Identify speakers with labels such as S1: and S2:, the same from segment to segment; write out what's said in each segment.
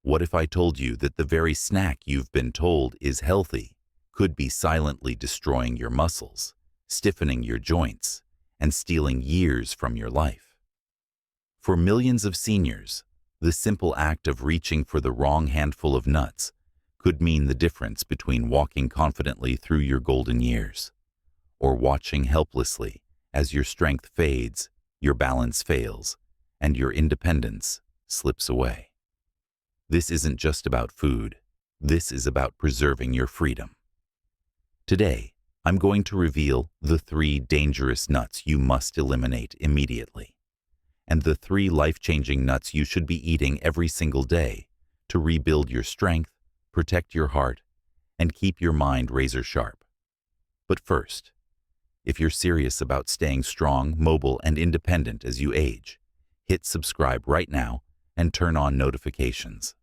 S1: What if I told you that the very snack you've been told is healthy could be silently destroying your muscles, stiffening your joints, and stealing years from your life? For millions of seniors, the simple act of reaching for the wrong handful of nuts could mean the difference between walking confidently through your golden years or watching helplessly as your strength fades, your balance fails, and your independence slips away. This isn't just about food. This is about preserving your freedom. Today, I'm going to reveal the 3 dangerous nuts you must eliminate immediately, and the 3 life-changing nuts you should be eating every single day to rebuild your strength, protect your heart, and keep your mind razor-sharp. But first, if you're serious about staying strong, mobile, and independent as you age, hit subscribe right now and turn on notifications,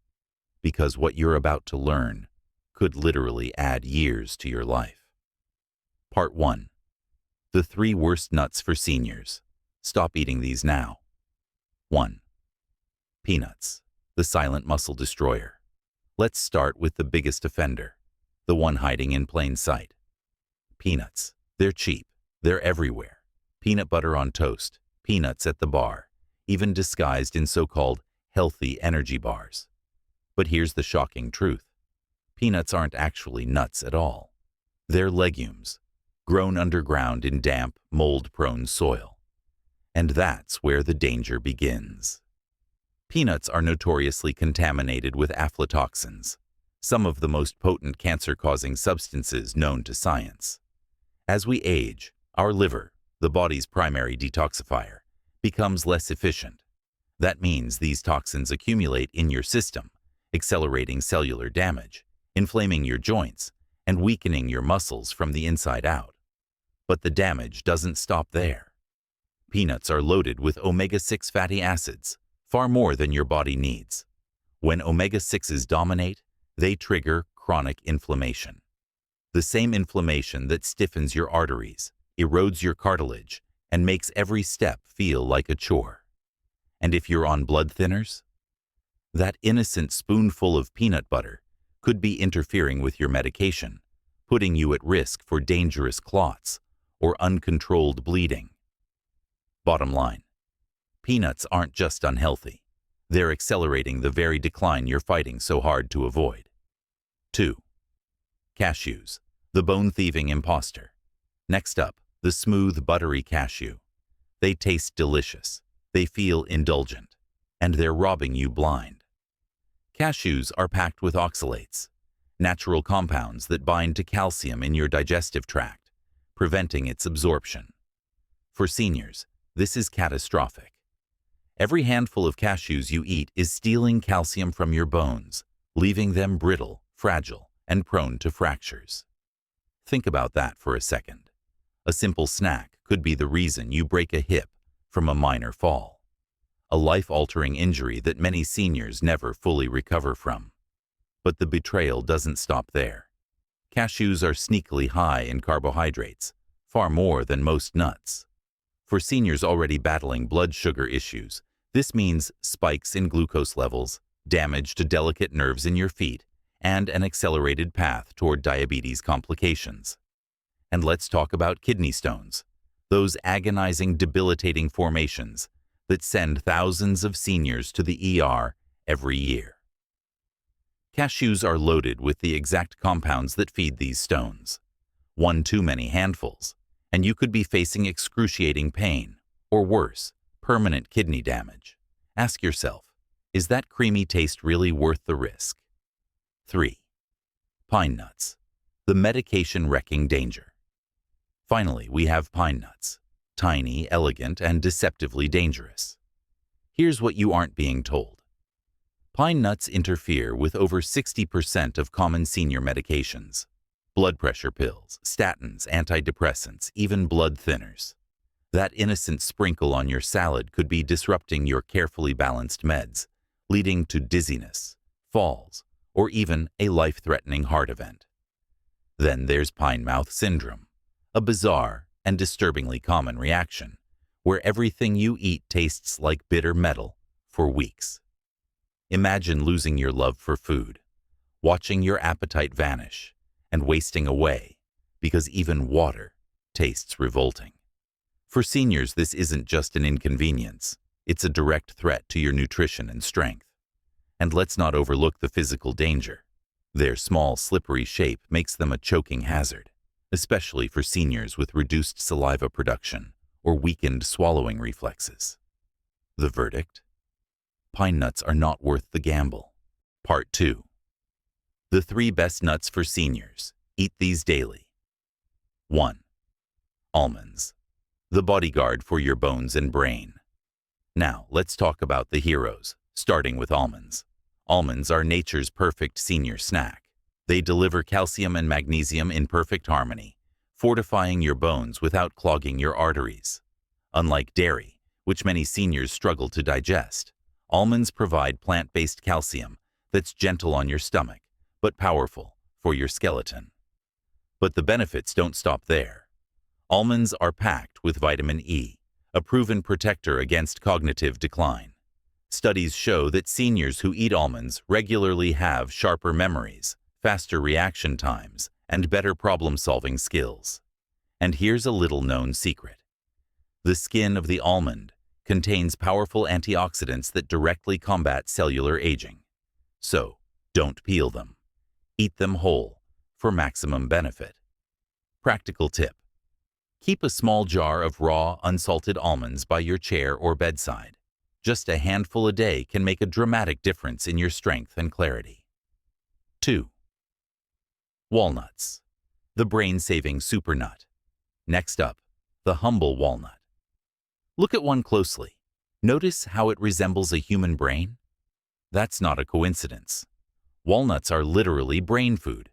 S1: because what you're about to learn could literally add years to your life. Part 1. The 3 worst nuts for seniors. Stop eating these now. 1. Peanuts, the silent muscle destroyer. Let's start with the biggest offender, the one hiding in plain sight. Peanuts. They're cheap. They're everywhere. Peanut butter on toast, peanuts at the bar, even disguised in so-called healthy energy bars. But here's the shocking truth. Peanuts aren't actually nuts at all. They're legumes, grown underground in damp, mold-prone soil. And that's where the danger begins. Peanuts are notoriously contaminated with aflatoxins, some of the most potent cancer-causing substances known to science. As we age, our liver, the body's primary detoxifier, becomes less efficient. That means these toxins accumulate in your system, accelerating cellular damage, inflaming your joints, and weakening your muscles from the inside out. But the damage doesn't stop there. Peanuts are loaded with omega-6 fatty acids, far more than your body needs. When omega-6s dominate, they trigger chronic inflammation. The same inflammation that stiffens your arteries, erodes your cartilage, and makes every step feel like a chore. And if you're on blood thinners, that innocent spoonful of peanut butter could be interfering with your medication, putting you at risk for dangerous clots or uncontrolled bleeding. Bottom line, peanuts aren't just unhealthy. They're accelerating the very decline you're fighting so hard to avoid. 2. Cashews, the bone-thieving imposter. Next up, the smooth, buttery cashew. They taste delicious, they feel indulgent, and they're robbing you blind. Cashews are packed with oxalates, natural compounds that bind to calcium in your digestive tract, preventing its absorption. For seniors, this is catastrophic. Every handful of cashews you eat is stealing calcium from your bones, leaving them brittle, fragile, and prone to fractures. Think about that for a second. A simple snack could be the reason you break a hip from a minor fall, a life-altering injury that many seniors never fully recover from. But the betrayal doesn't stop there. Cashews are sneakily high in carbohydrates, far more than most nuts. For seniors already battling blood sugar issues, this means spikes in glucose levels, damage to delicate nerves in your feet, and an accelerated path toward diabetes complications. And let's talk about kidney stones, those agonizing, debilitating formations that send thousands of seniors to the ER every year. Cashews are loaded with the exact compounds that feed these stones. One too many handfuls, and you could be facing excruciating pain, or worse, permanent kidney damage. Ask yourself, is that creamy taste really worth the risk? 3. Pine nuts, the medication-wrecking danger. Finally, we have pine nuts, tiny, elegant, and deceptively dangerous. Here's what you aren't being told. Pine nuts interfere with over 60% of common senior medications. Blood pressure pills, statins, antidepressants, even blood thinners. That innocent sprinkle on your salad could be disrupting your carefully balanced meds, leading to dizziness, falls, or even a life-threatening heart event. Then there's pine mouth syndrome, a bizarre and disturbingly common reaction, where everything you eat tastes like bitter metal for weeks. Imagine losing your love for food, watching your appetite vanish, and wasting away because even water tastes revolting. For seniors, this isn't just an inconvenience. It's a direct threat to your nutrition and strength. And let's not overlook the physical danger. Their small, slippery shape makes them a choking hazard, especially for seniors with reduced saliva production or weakened swallowing reflexes. The verdict? Pine nuts are not worth the gamble. Part 2. The 3 best nuts for seniors. Eat these daily. 1. Almonds. The bodyguard for your bones and brain. Now, let's talk about the heroes, starting with almonds. Almonds are nature's perfect senior snack. They deliver calcium and magnesium in perfect harmony, fortifying your bones without clogging your arteries. Unlike dairy, which many seniors struggle to digest, almonds provide plant-based calcium that's gentle on your stomach, but powerful for your skeleton. But the benefits don't stop there. Almonds are packed with vitamin E, a proven protector against cognitive decline. Studies show that seniors who eat almonds regularly have sharper memories, faster reaction times, and better problem-solving skills. And here's a little-known secret. The skin of the almond contains powerful antioxidants that directly combat cellular aging. So, don't peel them. Eat them whole for maximum benefit. Practical tip. Keep a small jar of raw, unsalted almonds by your chair or bedside. Just a handful a day can make a dramatic difference in your strength and clarity. 2. Walnuts. The brain-saving supernut. Next up, the humble walnut. Look at one closely. Notice how it resembles a human brain? That's not a coincidence. Walnuts are literally brain food.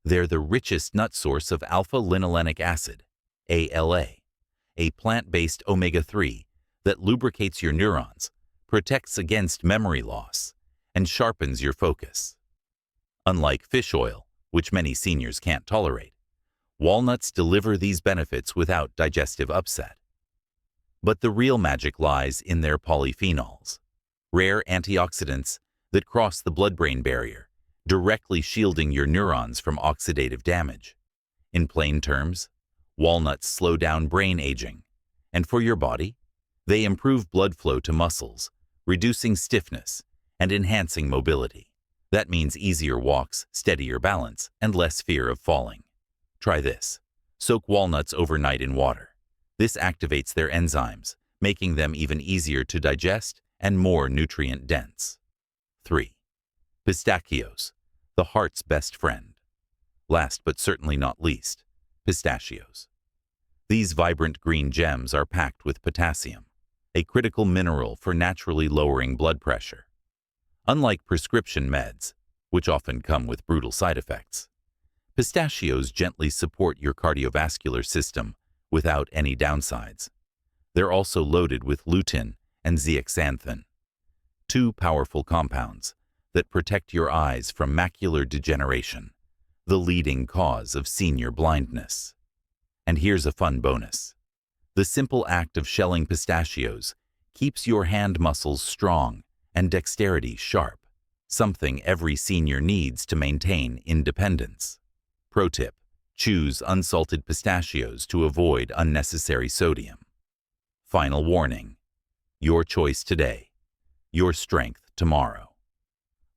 S1: They're the richest nut source of alpha-linolenic acid, ALA, a plant-based omega-3 that lubricates your neurons, protects against memory loss, and sharpens your focus. Unlike fish oil, which many seniors can't tolerate, walnuts deliver these benefits without digestive upset. But the real magic lies in their polyphenols, rare antioxidants that cross the blood-brain barrier, directly shielding your neurons from oxidative damage. In plain terms, walnuts slow down brain aging, and for your body, they improve blood flow to muscles, reducing stiffness and enhancing mobility. That means easier walks, steadier balance, and less fear of falling. Try this. Soak walnuts overnight in water. This activates their enzymes, making them even easier to digest and more nutrient-dense. 3. Pistachios, the heart's best friend. Last but certainly not least, pistachios. These vibrant green gems are packed with potassium, a critical mineral for naturally lowering blood pressure. Unlike prescription meds, which often come with brutal side effects, pistachios gently support your cardiovascular system without any downsides. They're also loaded with lutein and zeaxanthin, 2 powerful compounds that protect your eyes from macular degeneration, the leading cause of senior blindness. And here's a fun bonus. The simple act of shelling pistachios keeps your hand muscles strong and dexterity sharp, something every senior needs to maintain independence. Pro tip: choose unsalted pistachios to avoid unnecessary sodium. Final warning: your choice today, your strength tomorrow.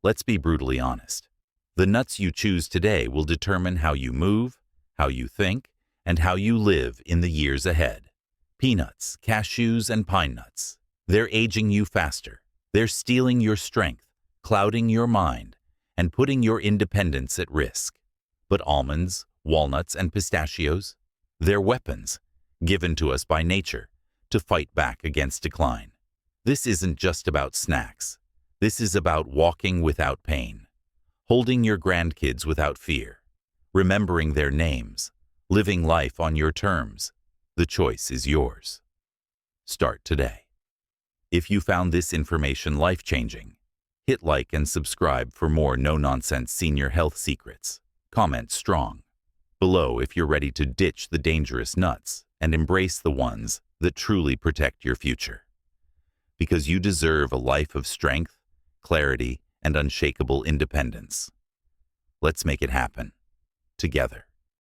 S1: Let's be brutally honest. The nuts you choose today will determine how you move, how you think, and how you live in the years ahead. Peanuts, cashews, and pine nuts. They're aging you faster. They're stealing your strength, clouding your mind, and putting your independence at risk. But almonds, walnuts, and pistachios, they're weapons, given to us by nature, to fight back against decline. This isn't just about snacks. This is about walking without pain, holding your grandkids without fear, remembering their names, living life on your terms. The choice is yours. Start today. If you found this information life-changing, hit like and subscribe for more no-nonsense senior health secrets. Comment strong below if you're ready to ditch the dangerous nuts and embrace the ones that truly protect your future. Because you deserve a life of strength, clarity, and unshakable independence. Let's make it happen. Together.